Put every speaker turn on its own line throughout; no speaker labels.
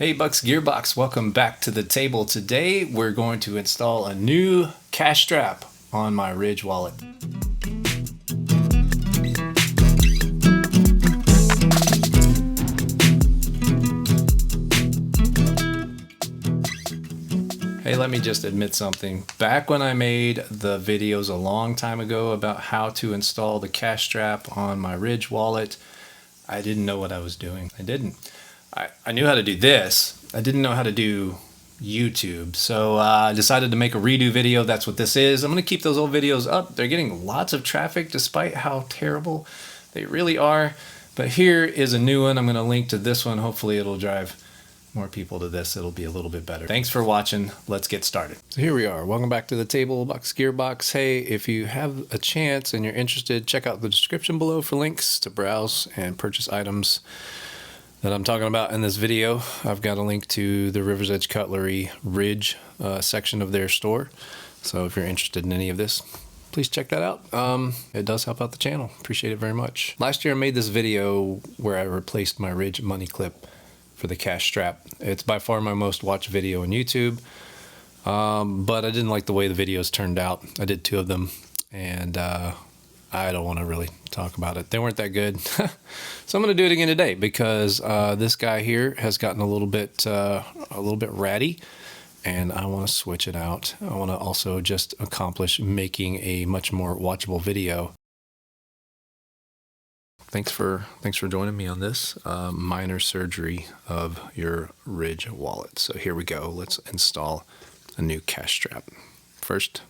Hey BUCKSGEARBOX, welcome back to the table. Today we're going to install a new cash strap on my Ridge wallet. Hey, let me just admit something. Back when I made the videos a long time ago about how to install the cash strap on my Ridge wallet, I didn't know what I was doing. I knew how to do this. I didn't know how to do YouTube. So I decided to make a redo video. That's what this is. I'm going to keep those old videos up. They're getting lots of traffic despite how terrible they really are. But here is a new one. I'm going to link to this one. Hopefully it'll drive more people to this. It'll be a little bit better. Thanks for watching. Let's get started. So here we are. Welcome back to the table, BUCKSGEARBOX. Hey, if you have a chance and you're interested, check out the description below for links to browse and purchase items that I'm talking about in this video. I've got a link to the River's Edge Cutlery Ridge section of their store. So if you're interested in any of this, please check that out. It does help out the channel. Appreciate it very much. Last year I made this video where I replaced my Ridge money clip for the cash strap. It's by far my most watched video on YouTube, but I didn't like the way the videos turned out. I did 2 of them, and I don't want to really talk about it. They weren't that good. So I'm going to do it again today because this guy here has gotten a little bit ratty, and I want to switch it out. I want to also just accomplish making a much more watchable video. Thanks for joining me on this minor surgery of your Ridge wallet. So here we go. Let's install a new cash strap. First,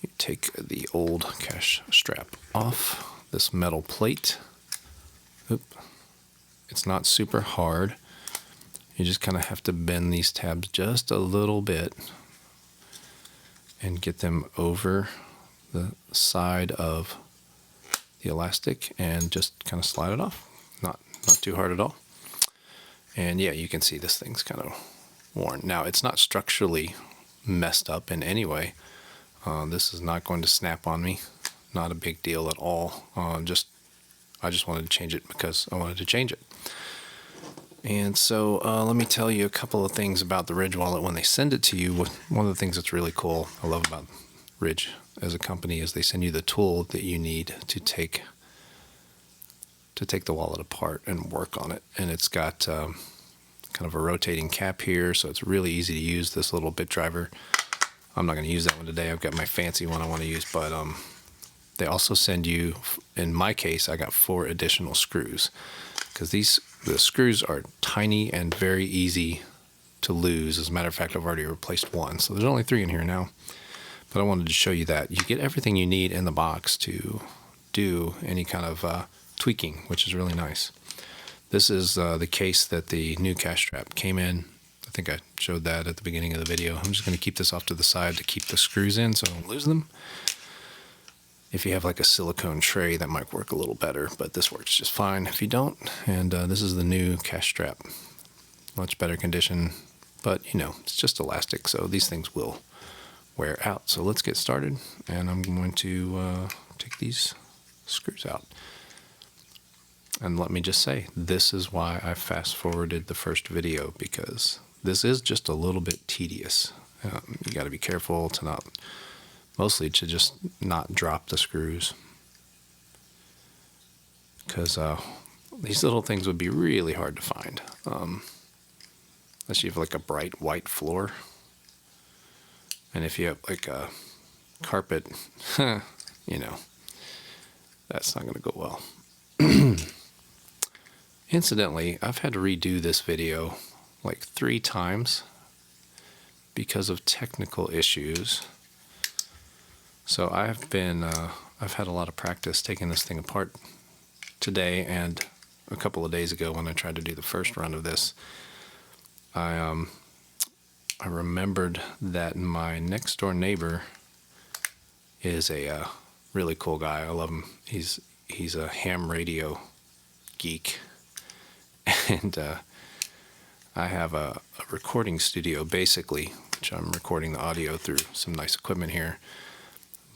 you take the old cash strap off this metal plate. Oop. It's not super hard. You just kind of have to bend these tabs just a little bit and get them over the side of the elastic and just kind of slide it off. Not too hard at all. And yeah, you can see this thing's kind of worn. Now, it's not structurally messed up in any way. This is not going to snap on me. Not a big deal at all. I just wanted to change it because I wanted to change it. And so let me tell you a couple of things about the Ridge wallet when they send it to you. One of the things that's really cool, I love about Ridge as a company, is they send you the tool that you need to take the wallet apart and work on it. And it's got kind of a rotating cap here, so it's really easy to use, this little bit driver. I'm not going to use that one today. I've got my fancy one I want to use, but they also send you, in my case, I got 4 additional screws because the screws are tiny and very easy to lose. As a matter of fact, I've already replaced 1, so there's only 3 in here now. But I wanted to show you that you get everything you need in the box to do any kind of tweaking, which is really nice. This is the case that the new cash strap came in. I think I showed that at the beginning of the video. I'm just going to keep this off to the side to keep the screws in so I don't lose them. If you have like a silicone tray, that might work a little better, but this works just fine if you don't. And this is the new cash strap. Much better condition, but you know, it's just elastic, so these things will wear out. So let's get started, and I'm going to take these screws out. And let me just say, this is why I fast forwarded the first video, because this is just a little bit tedious. You got to be careful to mostly to just not drop the screws, because these little things would be really hard to find, unless you have like a bright white floor. And if you have like a carpet, you know, that's not going to go well. Incidentally, I've had to redo this video like 3 times because of technical issues. So I've had a lot of practice taking this thing apart today, and a couple of days ago when I tried to do the first run of this, I remembered that my next door neighbor is a really cool guy. I love him. He's a ham radio geek, and I have a recording studio basically, which I'm recording the audio through some nice equipment here.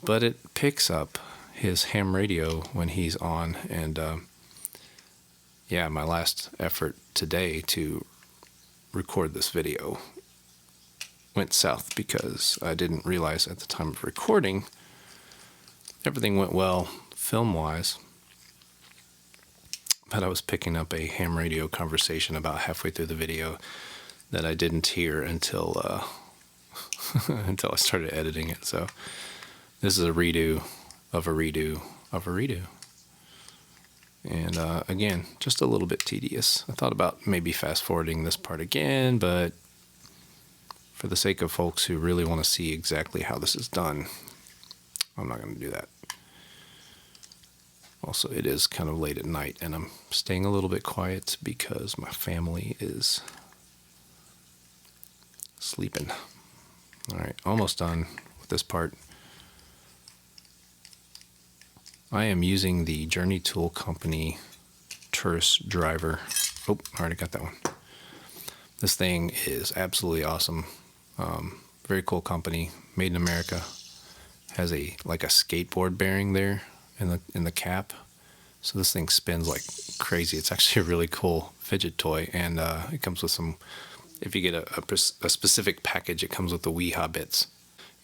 But it picks up his ham radio when he's on, and yeah, my last effort today to record this video went south because I didn't realize at the time of recording everything went well film-wise, but I was picking up a ham radio conversation about halfway through the video that I didn't hear until until I started editing it. So this is a redo of a redo of a redo. And again, just a little bit tedious. I thought about maybe fast forwarding this part again, but for the sake of folks who really want to see exactly how this is done, I'm not going to do that. Also, it is kind of late at night, and I'm staying a little bit quiet because my family is sleeping. All right, almost done with this part. I am using the Journey Tool Company Tourist Driver. Oh, I already got that one. This thing is absolutely awesome. Very cool company, made in America. Has a like a skateboard bearing there in the cap. So this thing spins like crazy. It's actually a really cool fidget toy, and it comes with some. If you get a specific package, it comes with the Weeha bits.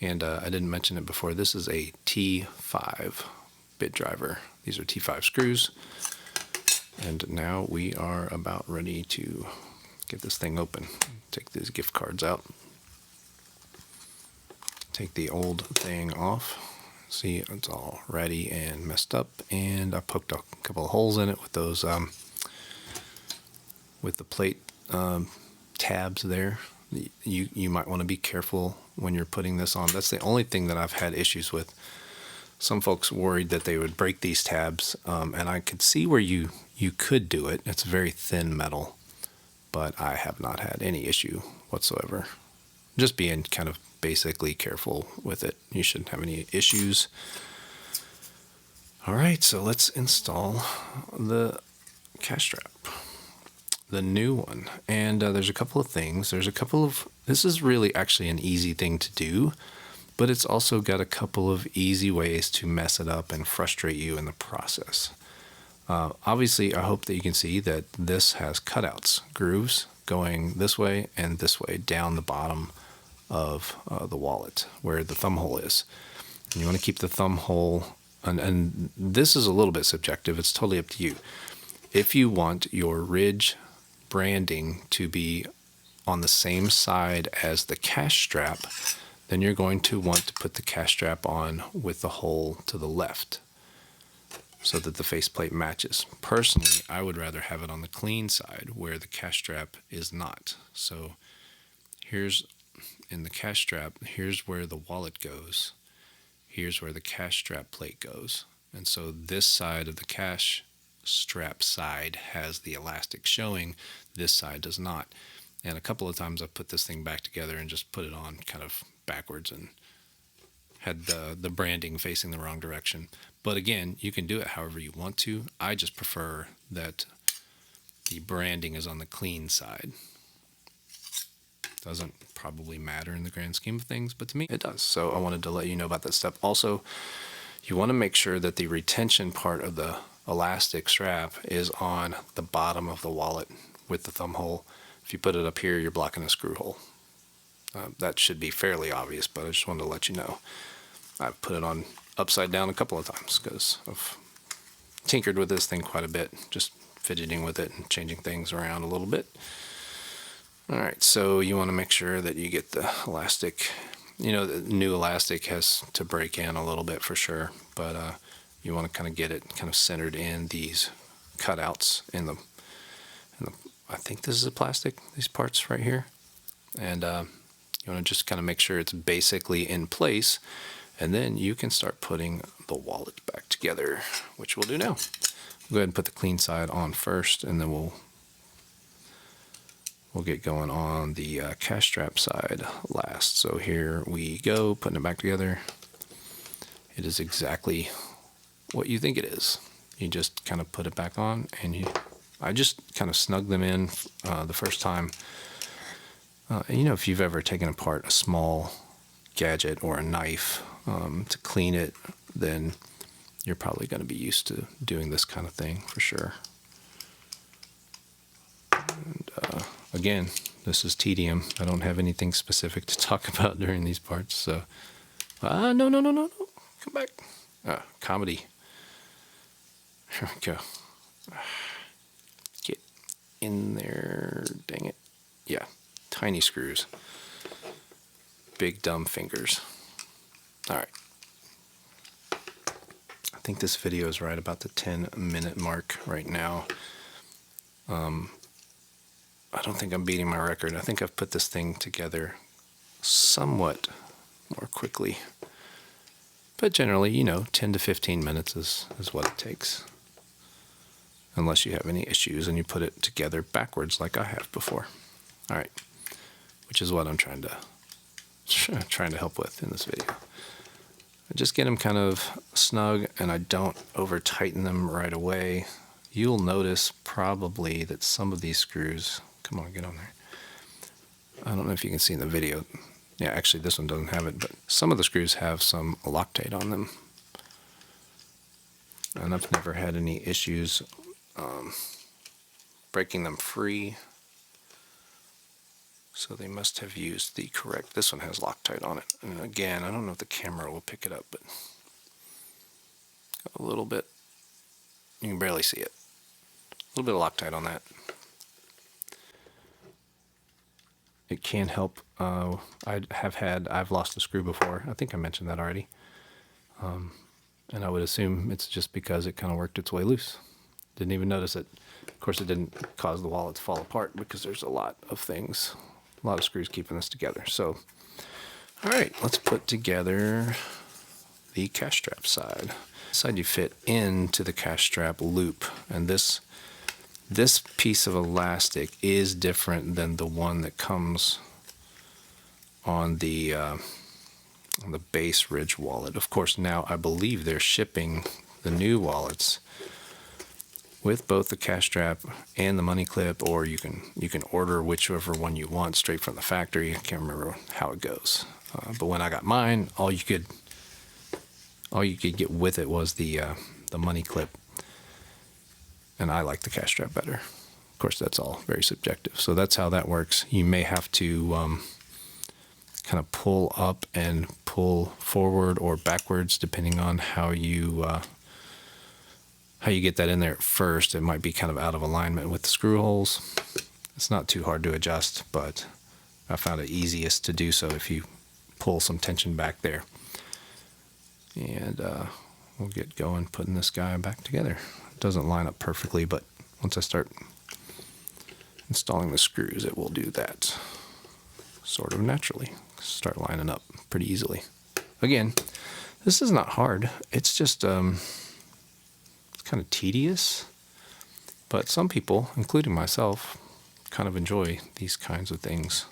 And I didn't mention it before. This is a T5 bit driver. These are T5 screws. And now we are about ready to get this thing open. Take these gift cards out. Take the old thing off. See, it's all ratty and messed up. And I poked a couple of holes in it with those, with the plate tabs there. You might want to be careful when you're putting this on. That's the only thing that I've had issues with. Some folks worried that they would break these tabs, and I could see where you could do it. It's very thin metal, but I have not had any issue whatsoever. Just being kind of basically careful with it. You shouldn't have any issues. All right, so let's install the cash strap, the new one. And there's a couple of things. This is really actually an easy thing to do, but it's also got a couple of easy ways to mess it up and frustrate you in the process. Obviously, I hope that you can see that this has cutouts, grooves going this way and this way down the bottom of the wallet where the thumb hole is. And you want to keep the thumb hole, and this is a little bit subjective. It's totally up to you. If you want your ridge branding to be on the same side as the cash strap, then you're going to want to put the cash strap on with the hole to the left so that the faceplate matches. Personally, I would rather have it on the clean side where the cash strap is not. So here's in the cash strap, here's where the wallet goes. Here's where the cash strap plate goes. And so this side of the cash strap side has the elastic showing, this side does not. And a couple of times I've put this thing back together and just put it on kind of backwards and had the branding facing the wrong direction. But again, you can do it however you want to. I just prefer that the branding is on the clean side. Doesn't probably matter in the grand scheme of things, but to me it does. So I wanted to let you know about that step. Also, you want to make sure that the retention part of the elastic strap is on the bottom of the wallet with the thumb hole. If you put it up here, you're blocking a screw hole. That should be fairly obvious, but I just wanted to let you know. I've put it on upside down a couple of times because I've tinkered with this thing quite a bit, just fidgeting with it and changing things around a little bit. All right, so you want to make sure that you get the elastic. You know, the new elastic has to break in a little bit for sure, but you want to kind of get it kind of centered in these cutouts in the I think this is a plastic, these parts right here. And you want to just kind of make sure it's basically in place, and then you can start putting the wallet back together, which we'll do now. We'll go ahead and put the clean side on first, and then we'll get going on the cash strap side last. So here we go, putting it back together. It is exactly what you think it is. You just kind of put it back on, and I just kind of snug them in the first time. And you know, if you've ever taken apart a small gadget or a knife to clean it, then you're probably going to be used to doing this kind of thing for sure. And again, this is tedium. I don't have anything specific to talk about during these parts, so... no. Come back. Comedy. Here we go. Get in there. Dang it. Yeah. Tiny screws. Big dumb fingers. Alright. I think this video is right about the 10-minute mark right now. I don't think I'm beating my record. I think I've put this thing together somewhat more quickly. But generally, 10 to 15 minutes is what it takes. Unless you have any issues and you put it together backwards like I have before. Alright. Which is what I'm trying to help with in this video. I just get them kind of snug and I don't over tighten them right away. You'll notice probably that some of these screws, come on, get on there. I don't know if you can see in the video. Yeah, actually this one doesn't have it, but some of the screws have some Loctite on them. And I've never had any issues breaking them free. So they must have used the correct, this one has Loctite on it. And again, I don't know if the camera will pick it up, but got a little bit, you can barely see it. A little bit of Loctite on that. It can help. I've lost a screw before. I think I mentioned that already. And I would assume it's just because it kind of worked its way loose. Didn't even notice it. Of course, it didn't cause the wallet to fall apart because there's a lot of things, a lot of screws keeping this together. So, all right, let's put together the cash strap side. This side you fit into the cash strap loop, and this piece of elastic is different than the one that comes on the base Ridge wallet. Of course, now I believe they're shipping the new wallets with both the cash strap and the money clip, or you can order whichever one you want straight from the factory. I can't remember how it goes, but when I got mine, all you could get with it was the money clip, and I like the cash strap better. Of course, that's all very subjective. So that's how that works. You may have to kind of pull up and pull forward or backwards depending on how you get that in there at first. It might be kind of out of alignment with the screw holes. It's not too hard to adjust, but I found it easiest to do so if you pull some tension back there. And we'll get going putting this guy back together. It doesn't line up perfectly, but once I start installing the screws, it will do that sort of naturally. Start lining up pretty easily. Again, this is not hard. It's just it's kind of tedious, but some people, including myself, kind of enjoy these kinds of things.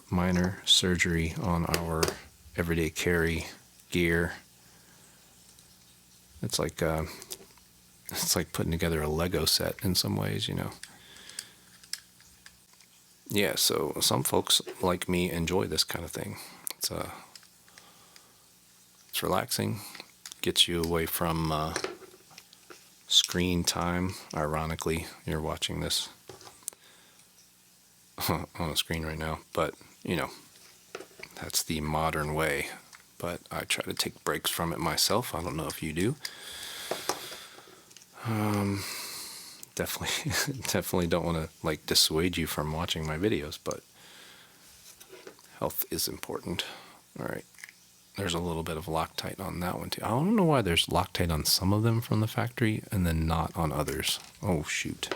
Minor surgery on our everyday carry gear. It's like putting together a Lego set in some ways, Yeah, so some folks like me enjoy this kind of thing. It's relaxing, gets you away from screen time. Ironically, you're watching this on a screen right now, but that's the modern way. But I try to take breaks from it myself. I don't know if you do. Definitely don't want to dissuade you from watching my videos, but health is important. All right. There's a little bit of Loctite on that one too. I don't know why there's Loctite on some of them from the factory and then not on others. Oh shoot.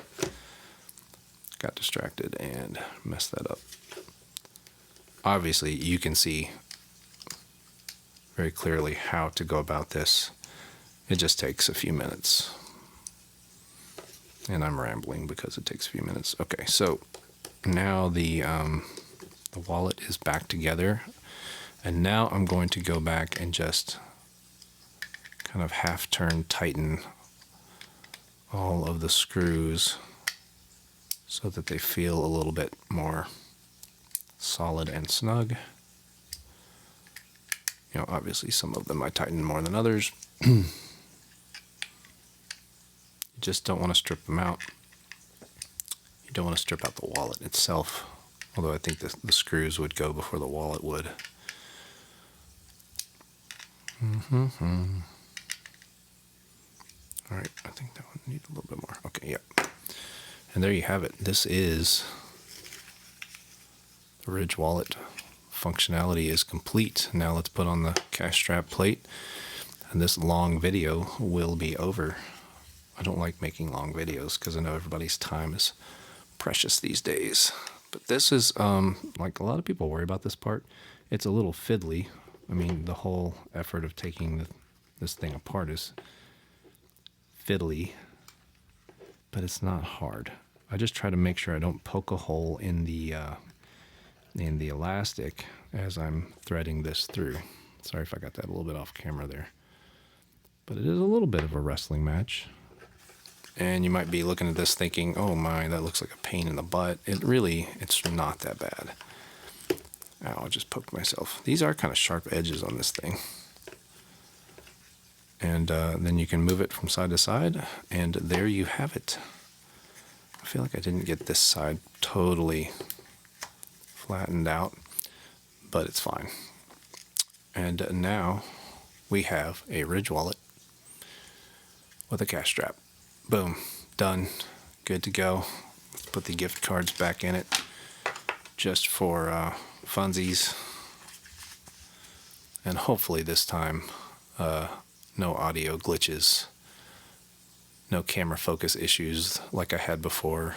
Got distracted and messed that up. Obviously, you can see very clearly how to go about this. It just takes a few minutes. And I'm rambling because it takes a few minutes. Okay, so now the wallet is back together. And now I'm going to go back and just kind of half-turn tighten all of the screws so that they feel a little bit more solid and snug. Obviously some of them I tighten more than others. You just don't want to strip them out. You don't want to strip out the wallet itself, although I think the screws would go before the wallet would. All right, I think that one needs a little bit more. Okay, yeah. And there you have it. This is the Ridge wallet. Functionality is complete. Now let's put on the cash strap plate, and this long video will be over. I don't like making long videos because I know everybody's time is precious these days. But this is, like a lot of people worry about this part, it's a little fiddly. I mean, the whole effort of taking this thing apart is fiddly, but it's not hard. I just try to make sure I don't poke a hole in the elastic as I'm threading this through. Sorry if I got that a little bit off camera there. But it is a little bit of a wrestling match. And you might be looking at this thinking, oh my, that looks like a pain in the butt. It's not that bad. Ow, I just poked myself. These are kind of sharp edges on this thing. And then you can move it from side to side, and there you have it. I feel like I didn't get this side totally flattened out, but it's fine. And now we have a Ridge wallet with a cash strap. Boom, done, good to go. Let's put the gift cards back in it just for funsies. And hopefully this time no audio glitches, no camera focus issues like I had before.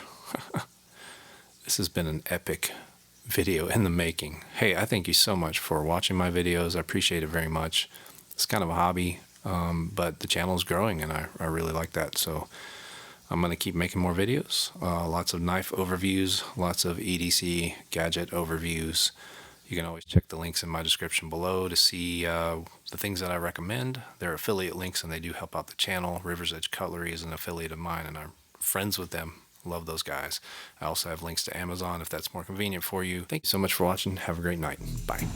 This has been an epic video in the making. Hey, I thank you so much for watching my videos. I appreciate it very much. It's kind of a hobby. But the channel is growing, and I really like that. So I'm going to keep making more videos. Lots of knife overviews, lots of EDC gadget overviews. You can always check the links in my description below to see the things that I recommend. They're affiliate links, and they do help out the channel. River's Edge Cutlery is an affiliate of mine, and I'm friends with them. Love those guys. I also have links to Amazon if that's more convenient for you. Thank you so much for watching. Have a great night. Bye.